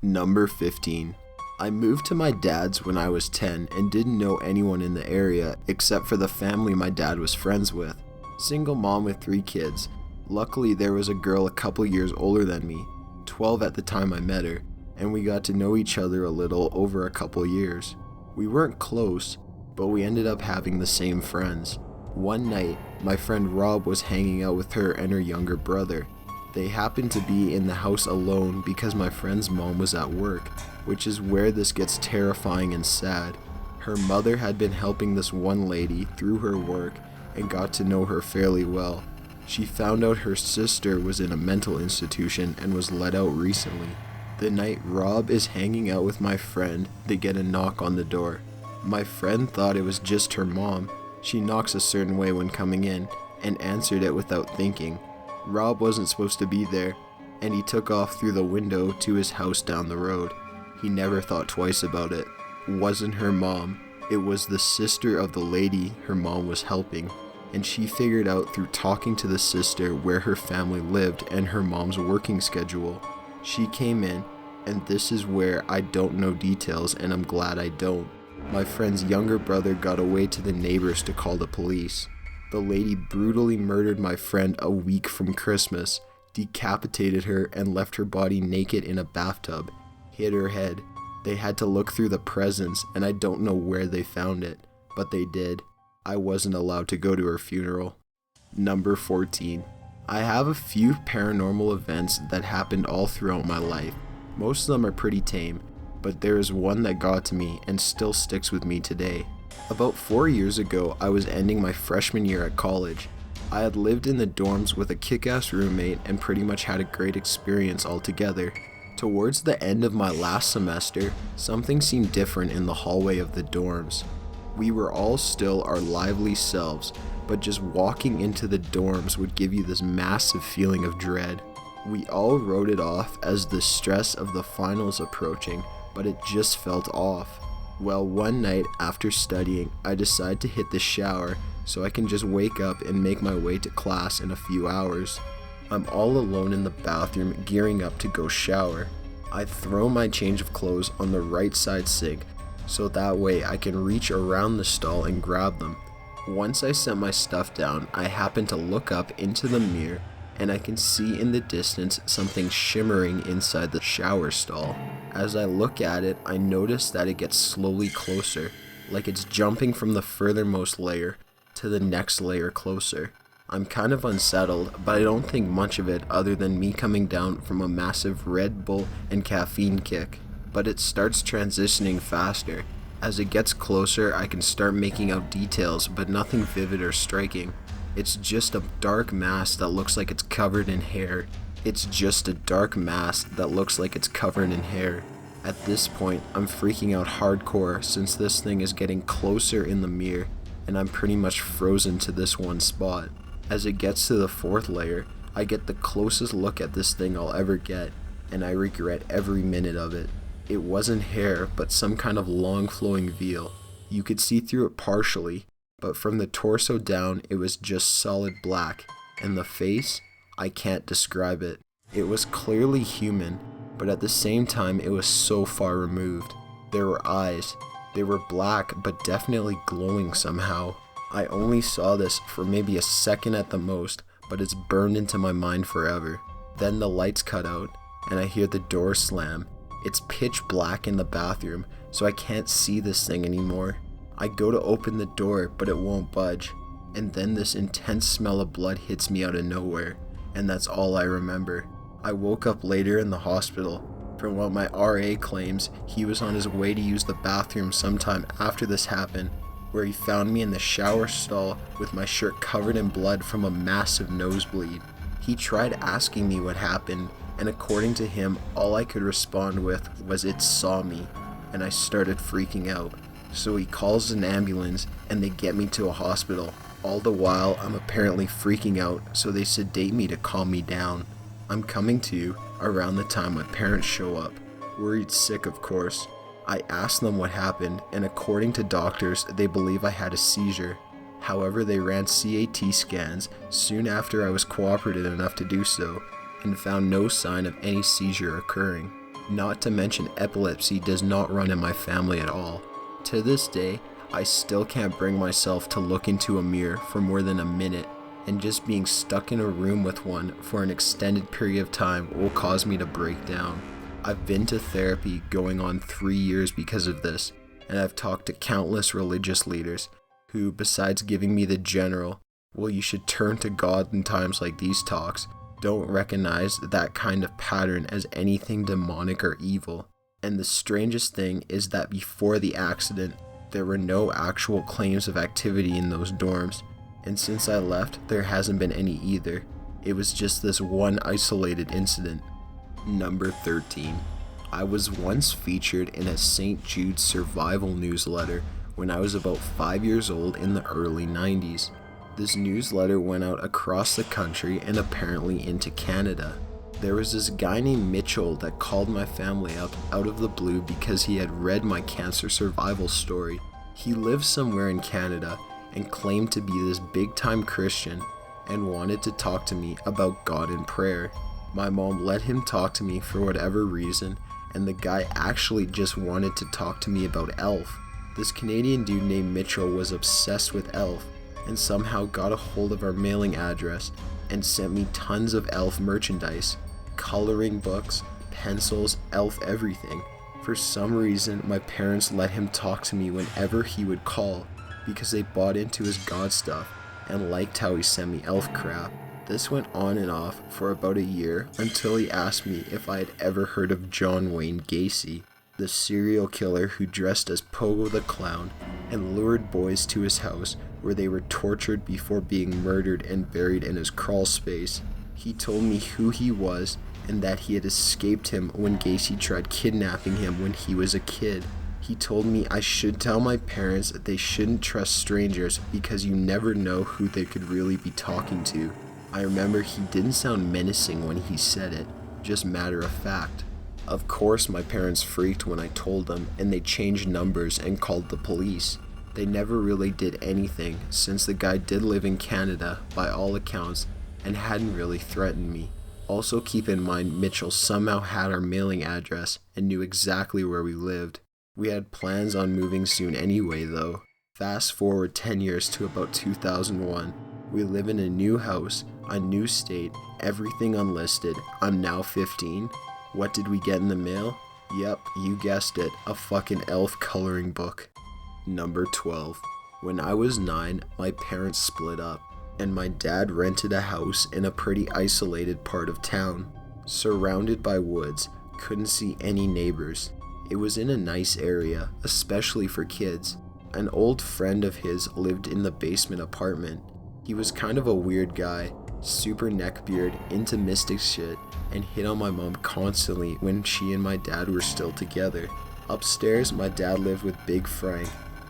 Number 15. I moved to my dad's when I was 10 and didn't know anyone in the area except for the family my dad was friends with. Single mom with 3 kids. Luckily there was a girl a couple years older than me, 12 at the time I met her, and we got to know each other a little over a couple years. We weren't close, but we ended up having the same friends. One night, my friend Rob was hanging out with her and her younger brother. They happened to be in the house alone because my friend's mom was at work, which is where this gets terrifying and sad. Her mother had been helping this one lady through her work and got to know her fairly well. She found out her sister was in a mental institution and was let out recently. The night Rob is hanging out with my friend, they get a knock on the door. My friend thought it was just her mom. She knocks a certain way when coming in and answered it without thinking. Rob wasn't supposed to be there, and he took off through the window to his house down the road. He never thought twice about it. Wasn't her mom. It was the sister of the lady her mom was helping, and she figured out through talking to the sister where her family lived and her mom's working schedule. She came in, and this is where I don't know details, and I'm glad I don't. My friend's younger brother got away to the neighbors to call the police. The lady brutally murdered my friend a week from Christmas, decapitated her and left her body naked in a bathtub, hit her head. They had to look through the presents, and I don't know where they found it, but they did. I wasn't allowed to go to her funeral. Number 14. I have a few paranormal events that happened all throughout my life. Most of them are pretty tame, but there is one that got to me and still sticks with me today. About 4 years ago, I was ending my freshman year at college. I had lived in the dorms with a kick-ass roommate and pretty much had a great experience altogether. Towards the end of my last semester, something seemed different in the hallway of the dorms. We were all still our lively selves, but just walking into the dorms would give you this massive feeling of dread. We all wrote it off as the stress of the finals approaching, but it just felt off. Well, one night after studying, I decided to hit the shower so I can just wake up and make my way to class in a few hours. I'm all alone in the bathroom gearing up to go shower. I throw my change of clothes on the right side sink so that way I can reach around the stall and grab them. Once I set my stuff down, I happen to look up into the mirror and I can see in the distance something shimmering inside the shower stall. As I look at it, I notice that it gets slowly closer, like it's jumping from the furthermost layer to the next layer closer. I'm kind of unsettled, but I don't think much of it other than me coming down from a massive Red Bull and caffeine kick. But it starts transitioning faster. As it gets closer, I can start making out details, but nothing vivid or striking. It's just a dark mass that looks like it's covered in hair. It's just a dark mass that looks like it's covered in hair. At this point, I'm freaking out hardcore since this thing is getting closer in the mirror, and I'm pretty much frozen to this one spot. As it gets to the 4th layer, I get the closest look at this thing I'll ever get, and I regret every minute of it. It wasn't hair, but some kind of long flowing veil. You could see through it partially, but from the torso down it was just solid black, and the face, I can't describe it. It was clearly human, but at the same time it was so far removed. There were eyes. They were black but definitely glowing somehow. I only saw this for maybe a second at the most, but it's burned into my mind forever. Then the lights cut out, and I hear the door slam. It's pitch black in the bathroom, so I can't see this thing anymore. I go to open the door, but it won't budge. And then this intense smell of blood hits me out of nowhere, and that's all I remember. I woke up later in the hospital. From what my RA claims, he was on his way to use the bathroom sometime after this happened, where he found me in the shower stall with my shirt covered in blood from a massive nosebleed. He tried asking me what happened, and according to him, all I could respond with was "it saw me," and I started freaking out. So he calls an ambulance and they get me to a hospital. All the while, I'm apparently freaking out, so they sedate me to calm me down. I'm coming to around the time my parents show up, worried sick of course. I asked them what happened, and according to doctors, they believe I had a seizure. However, they ran CAT scans soon after I was cooperative enough to do so, and found no sign of any seizure occurring. Not to mention epilepsy does not run in my family at all. To this day, I still can't bring myself to look into a mirror for more than a minute, and just being stuck in a room with one for an extended period of time will cause me to break down. I've been to therapy going on 3 years because of this, and I've talked to countless religious leaders who, besides giving me the general, well, you should turn to God in times like these talks, don't recognize that kind of pattern as anything demonic or evil. And the strangest thing is that before the accident, there were no actual claims of activity in those dorms, and since I left, there hasn't been any either. It was just this one isolated incident. Number 13. I was once featured in a St. Jude's survival newsletter when I was about 5 years old in the early 90s. This newsletter went out across the country and apparently into Canada. There was this guy named Mitchell that called my family up out of the blue because he had read my cancer survival story. He lived somewhere in Canada and claimed to be this big-time Christian and wanted to talk to me about God in prayer. My mom let him talk to me for whatever reason, and the guy actually just wanted to talk to me about Elf. This Canadian dude named Mitchell was obsessed with Elf and somehow got a hold of our mailing address and sent me tons of Elf merchandise, coloring books, pencils, Elf everything. For some reason, my parents let him talk to me whenever he would call because they bought into his God stuff and liked how he sent me Elf crap. This went on and off for about a year until he asked me if I had ever heard of John Wayne Gacy, the serial killer who dressed as Pogo the Clown and lured boys to his house where they were tortured before being murdered and buried in his crawl space. He told me who he was and that he had escaped him when Gacy tried kidnapping him when he was a kid. He told me I should tell my parents that they shouldn't trust strangers because you never know who they could really be talking to. I remember he didn't sound menacing when he said it, just matter of fact. Of course my parents freaked when I told them, and they changed numbers and called the police. They never really did anything since the guy did live in Canada by all accounts and hadn't really threatened me. Also keep in mind Mitchell somehow had our mailing address and knew exactly where we lived. We had plans on moving soon anyway though. Fast forward 10 years to about 2001. We live in a new house, a new state, everything unlisted. I'm now 15. What did we get in the mail? Yep, you guessed it, a fucking Elf coloring book. Number 12. When I was 9, my parents split up, and my dad rented a house in a pretty isolated part of town, surrounded by woods, couldn't see any neighbors. It was in a nice area, especially for kids. An old friend of his lived in the basement apartment. He was kind of a weird guy, super neckbeard, into mystic shit, and hit on my mom constantly when she and my dad were still together. Upstairs, my dad lived with Big Frank,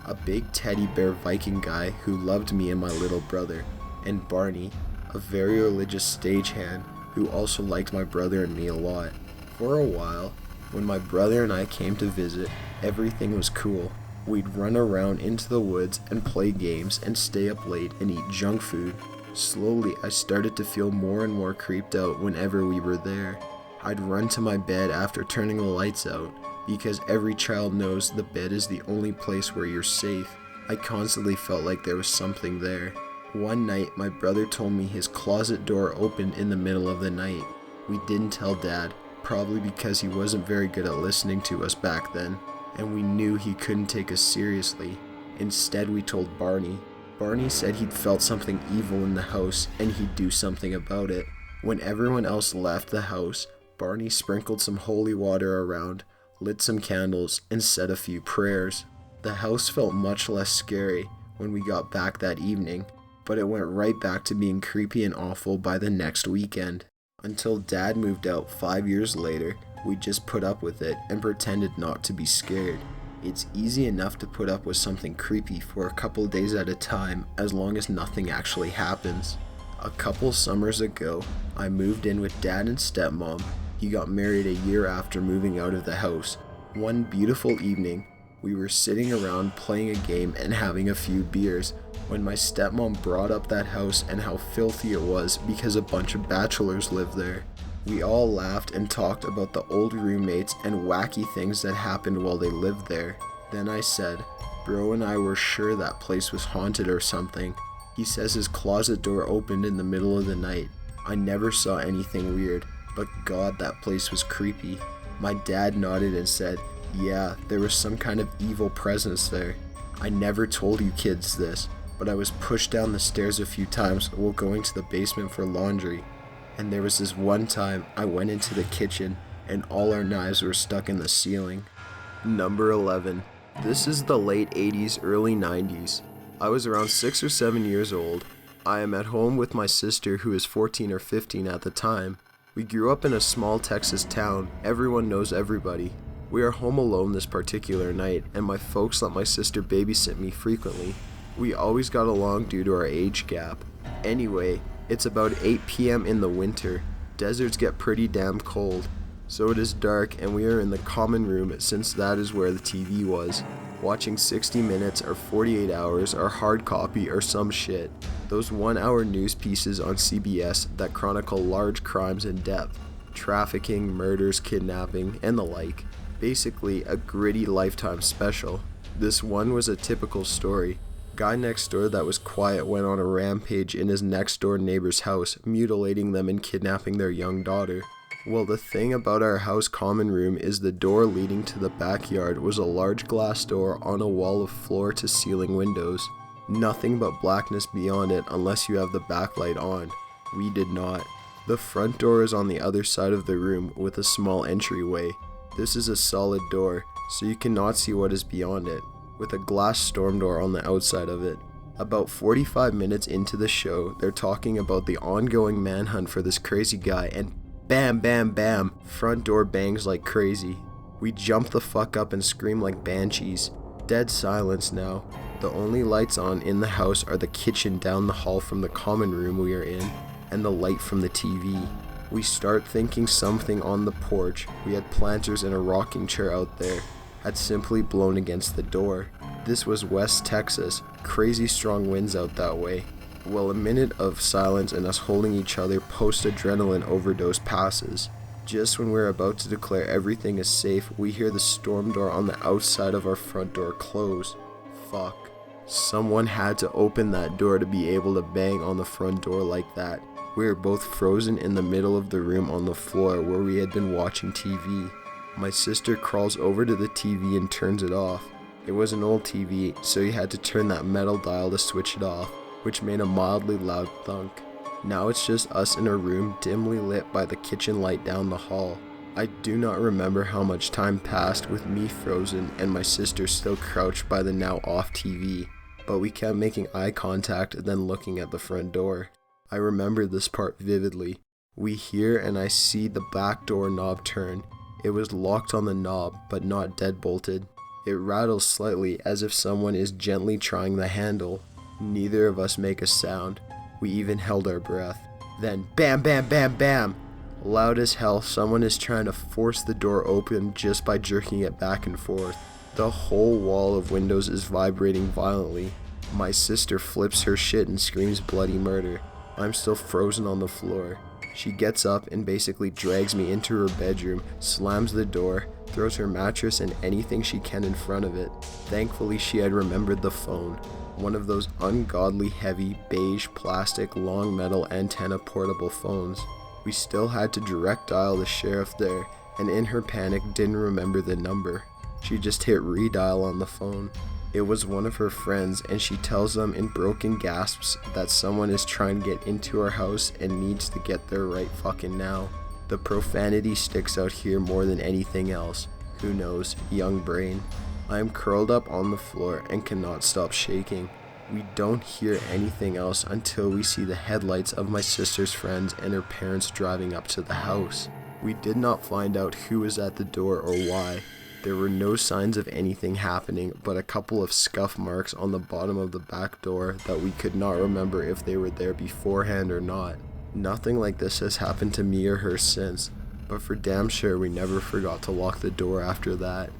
a big teddy bear Viking guy who loved me and my little brother, and Barney, a very religious stagehand who also liked my brother and me a lot. For a while, when my brother and I came to visit, everything was cool. We'd run around into the woods and play games and stay up late and eat junk food. Slowly, I started to feel more and more creeped out whenever we were there. I'd run to my bed after turning the lights out, because every child knows the bed is the only place where you're safe. I constantly felt like there was something there. One night, my brother told me his closet door opened in the middle of the night. We didn't tell Dad, probably because he wasn't very good at listening to us back then, and we knew he couldn't take us seriously. Instead, we told Barney. Barney said he'd felt something evil in the house and he'd do something about it. When everyone else left the house, Barney sprinkled some holy water around, lit some candles, and said a few prayers. The house felt much less scary when we got back that evening, but it went right back to being creepy and awful by the next weekend. Until Dad moved out 5 years later, we just put up with it and pretended not to be scared. It's easy enough to put up with something creepy for a couple days at a time as long as nothing actually happens. A couple summers ago, I moved in with Dad and stepmom. He got married a year after moving out of the house. One beautiful evening, we were sitting around playing a game and having a few beers when my stepmom brought up that house and how filthy it was because a bunch of bachelors lived there. We all laughed and talked about the old roommates and wacky things that happened while they lived there. Then I said, bro and I were sure that place was haunted or something. He says his closet door opened in the middle of the night. I never saw anything weird, but God, that place was creepy. My dad nodded and said, yeah, there was some kind of evil presence there. I never told you kids this, but I was pushed down the stairs a few times while going to the basement for laundry. And there was this one time I went into the kitchen and all our knives were stuck in the ceiling. Number 11. This is the late 80s, early 90s. I was around 6 or 7 years old. I am at home with my sister who is 14 or 15 at the time. We grew up in a small Texas town. Everyone knows everybody. We are home alone this particular night and my folks let my sister babysit me frequently. We always got along due to our age gap. Anyway, it's about 8 p.m. in the winter. Deserts get pretty damn cold. So it is dark and we are in the common room since that is where the TV was. Watching 60 Minutes or 48 Hours or hard copy or some shit. Those 1-hour news pieces on CBS that chronicle large crimes in depth. Trafficking, murders, kidnapping, and the like. Basically a gritty Lifetime special. This one was a typical story. Guy next door that was quiet went on a rampage in his next door neighbor's house, mutilating them and kidnapping their young daughter. Well, the thing about our house common room is the door leading to the backyard was a large glass door on a wall of floor to ceiling windows. Nothing but blackness beyond it unless you have the backlight on. We did not. The front door is on the other side of the room with a small entryway. This is a solid door, so you cannot see what is beyond it, with a glass storm door on the outside of it. About 45 minutes into the show, they're talking about the ongoing manhunt for this crazy guy and bam, bam, bam, front door bangs like crazy. We jump the fuck up and scream like banshees. Dead silence now. The only lights on in the house are the kitchen down the hall from the common room we are in, and the light from the TV. We start thinking something on the porch, we had planters and a rocking chair out there, had simply blown against the door. This was West Texas, crazy strong winds out that way. Well, a minute of silence and us holding each other post-adrenaline overdose passes. Just when we're about to declare everything is safe, we hear the storm door on the outside of our front door close. Fuck. Someone had to open that door to be able to bang on the front door like that. We were both frozen in the middle of the room on the floor where we had been watching TV. My sister crawls over to the TV and turns it off. It was an old TV, so you had to turn that metal dial to switch it off, which made a mildly loud thunk. Now it's just us in a room dimly lit by the kitchen light down the hall. I do not remember how much time passed with me frozen and my sister still crouched by the now off TV, but we kept making eye contact and then looking at the front door. I remember this part vividly. We hear and I see the back door knob turn. It was locked on the knob, but not deadbolted. It rattles slightly as if someone is gently trying the handle. Neither of us make a sound. We even held our breath. Then bam, bam, bam, bam! Loud as hell, someone is trying to force the door open just by jerking it back and forth. The whole wall of windows is vibrating violently. My sister flips her shit and screams bloody murder. I'm still frozen on the floor. She gets up and basically drags me into her bedroom, slams the door, throws her mattress and anything she can in front of it. Thankfully, she had remembered the phone. One of those ungodly heavy, beige, plastic, long metal antenna portable phones. We still had to direct dial the sheriff there, and in her panic didn't remember the number. She just hit redial on the phone. It was one of her friends, and she tells them in broken gasps that someone is trying to get into our house and needs to get there right fucking now. The profanity sticks out here more than anything else. Who knows? Young brain. I am curled up on the floor and cannot stop shaking. We don't hear anything else until we see the headlights of my sister's friends and her parents driving up to the house. We did not find out who was at the door or why. There were no signs of anything happening, but a couple of scuff marks on the bottom of the back door that we could not remember if they were there beforehand or not. Nothing like this has happened to me or her since, but for damn sure we never forgot to lock the door after that.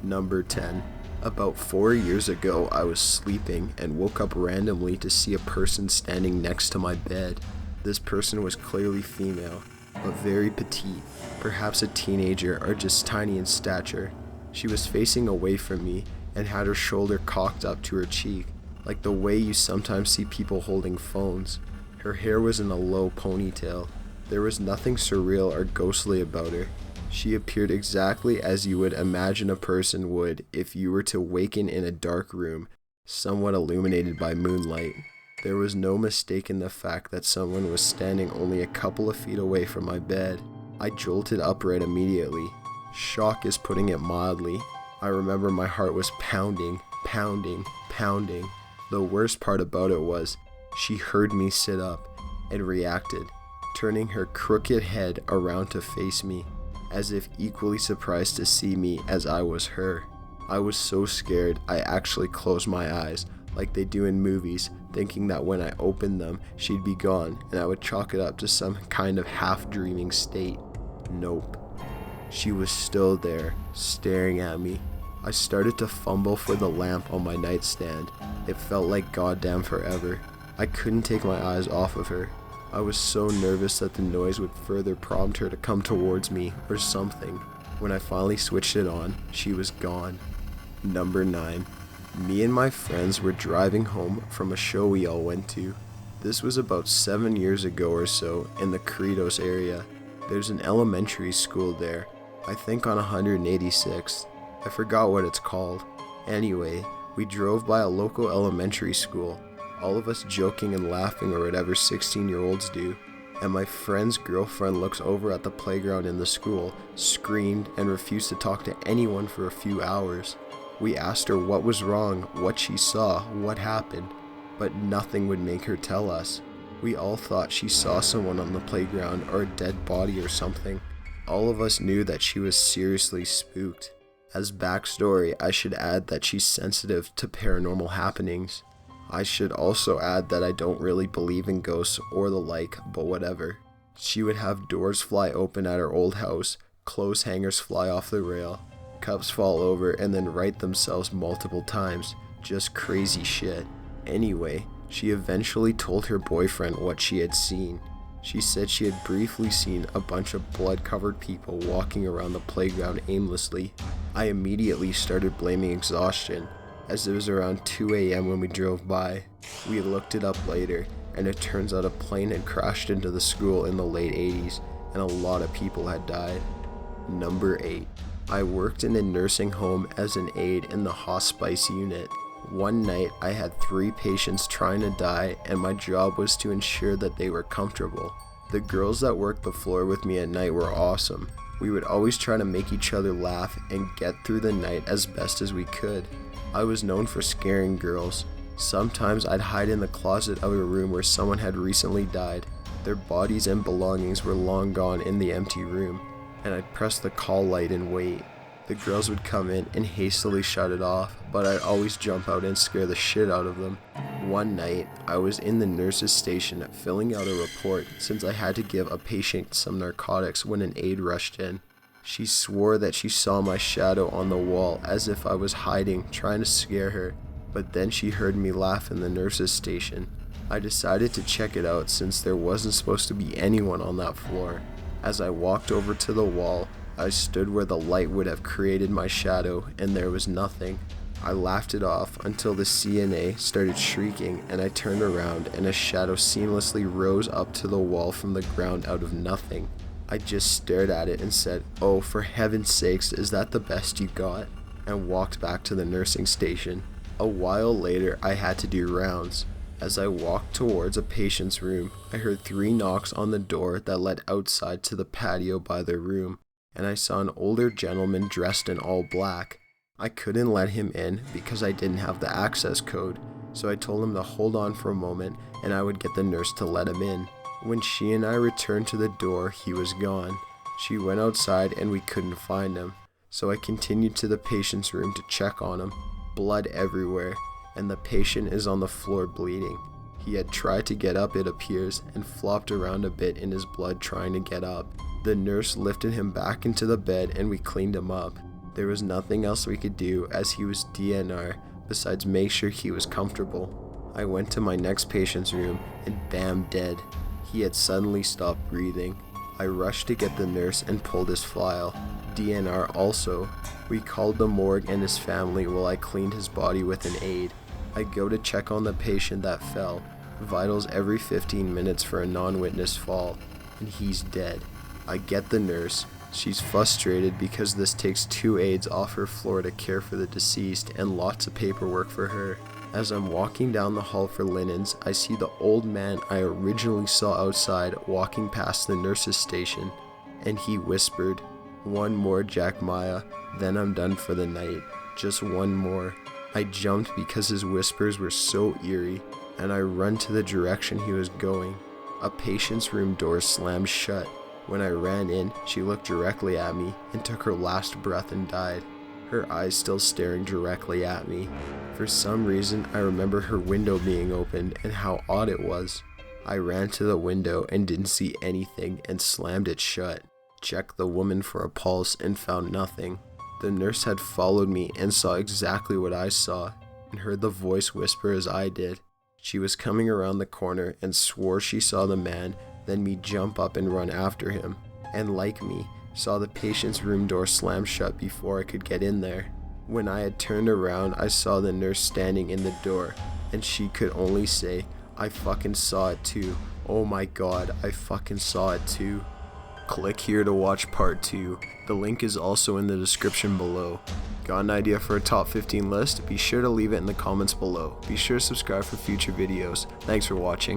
Number 10. About 4 years ago, I was sleeping and woke up randomly to see a person standing next to my bed. This person was clearly female. but very petite, perhaps a teenager or just tiny in stature. She was facing away from me and had her shoulder cocked up to her cheek, like the way you sometimes see people holding phones. Her hair was in a low ponytail. There was nothing surreal or ghostly about her. She appeared exactly as you would imagine a person would if you were to waken in a dark room, somewhat illuminated by moonlight. There was no mistaking the fact that someone was standing only a couple of feet away from my bed. I jolted upright immediately. Shock is putting it mildly. I remember my heart was pounding, pounding, pounding. The worst part about it was, she heard me sit up and reacted, turning her crooked head around to face me, as if equally surprised to see me as I was her. I was so scared I actually closed my eyes, like they do in movies, thinking that when I opened them, she'd be gone and I would chalk it up to some kind of half-dreaming state. Nope. She was still there, staring at me. I started to fumble for the lamp on my nightstand. It felt like goddamn forever. I couldn't take my eyes off of her. I was so nervous that the noise would further prompt her to come towards me or something. When I finally switched it on, she was gone. Number 9. Me and my friends were driving home from a show we all went to. This was about 7 years ago or so in the Cerritos area. There's an elementary school there, I think on 186th. I forgot what it's called. Anyway, we drove by a local elementary school, all of us joking and laughing or whatever 16-year-olds do, and my friend's girlfriend looks over at the playground in the school, screamed, and refused to talk to anyone for a few hours. We asked her what was wrong, what she saw, what happened, but nothing would make her tell us. We all thought she saw someone on the playground or a dead body or something. All of us knew that she was seriously spooked. As backstory, I should add that she's sensitive to paranormal happenings. I should also add that I don't really believe in ghosts or the like, but whatever. She would have doors fly open at her old house, clothes hangers fly off the rail, cups fall over and then right themselves multiple times. Just crazy shit. Anyway, she eventually told her boyfriend what she had seen. She said she had briefly seen a bunch of blood-covered people walking around the playground aimlessly. I immediately started blaming exhaustion, as it was around 2 a.m. when we drove by. We looked it up later, and it turns out a plane had crashed into the school in the late 80s, and a lot of people had died. Number 8. I worked in a nursing home as an aide in the hospice unit. One night, I had 3 patients trying to die, and my job was to ensure that they were comfortable. The girls that worked the floor with me at night were awesome. We would always try to make each other laugh and get through the night as best as we could. I was known for scaring girls. Sometimes I'd hide in the closet of a room where someone had recently died. Their bodies and belongings were long gone in the empty room, and I'd press the call light and wait. The girls would come in and hastily shut it off, but I'd always jump out and scare the shit out of them. One night, I was in the nurse's station filling out a report since I had to give a patient some narcotics when an aide rushed in. She swore that she saw my shadow on the wall as if I was hiding, trying to scare her, but then she heard me laugh in the nurse's station. I decided to check it out since there wasn't supposed to be anyone on that floor. As I walked over to the wall, I stood where the light would have created my shadow, and there was nothing. I laughed it off until the CNA started shrieking, and I turned around and a shadow seamlessly rose up to the wall from the ground out of nothing. I just stared at it and said, "Oh, for heaven's sakes, is that the best you got?" and walked back to the nursing station. A while later, I had to do rounds. As I walked towards a patient's room, I heard 3 knocks on the door that led outside to the patio by their room, and I saw an older gentleman dressed in all black. I couldn't let him in because I didn't have the access code, so I told him to hold on for a moment and I would get the nurse to let him in. When she and I returned to the door, he was gone. She went outside and we couldn't find him, so I continued to the patient's room to check on him. Blood everywhere, and the patient is on the floor bleeding. He had tried to get up, it appears, and flopped around a bit in his blood trying to get up. The nurse lifted him back into the bed and we cleaned him up. There was nothing else we could do as he was DNR besides make sure he was comfortable. I went to my next patient's room and bam, dead. He had suddenly stopped breathing. I rushed to get the nurse and pulled his file. DNR also. We called the morgue and his family while I cleaned his body with an aid. I go to check on the patient that fell. Vitals every 15 minutes for a non-witness fall, and he's dead. I get the nurse. She's frustrated because this takes 2 aides off her floor to care for the deceased and lots of paperwork for her. As I'm walking down the hall for linens, I see the old man I originally saw outside walking past the nurse's station, and he whispered, "One more, Jacmia, then I'm done for the night. Just one more." I jumped because his whispers were so eerie, and I run to the direction he was going. A patient's room door slammed shut. When I ran in, she looked directly at me and took her last breath and died, her eyes still staring directly at me. For some reason, I remember her window being opened and how odd it was. I ran to the window and didn't see anything and slammed it shut. Checked the woman for a pulse and found nothing. The nurse had followed me and saw exactly what I saw and heard the voice whisper as I did. She was coming around the corner and swore she saw the man, then me jump up and run after him, and like me, saw the patient's room door slam shut before I could get in there. When I had turned around, I saw the nurse standing in the door, and she could only say, "I fucking saw it too. Oh my god, I fucking saw it too." Click here to watch part 2. The link is also in the description below. Got an idea for a top 15 list? Be sure to leave it in the comments below. Be sure to subscribe for future videos. Thanks for watching.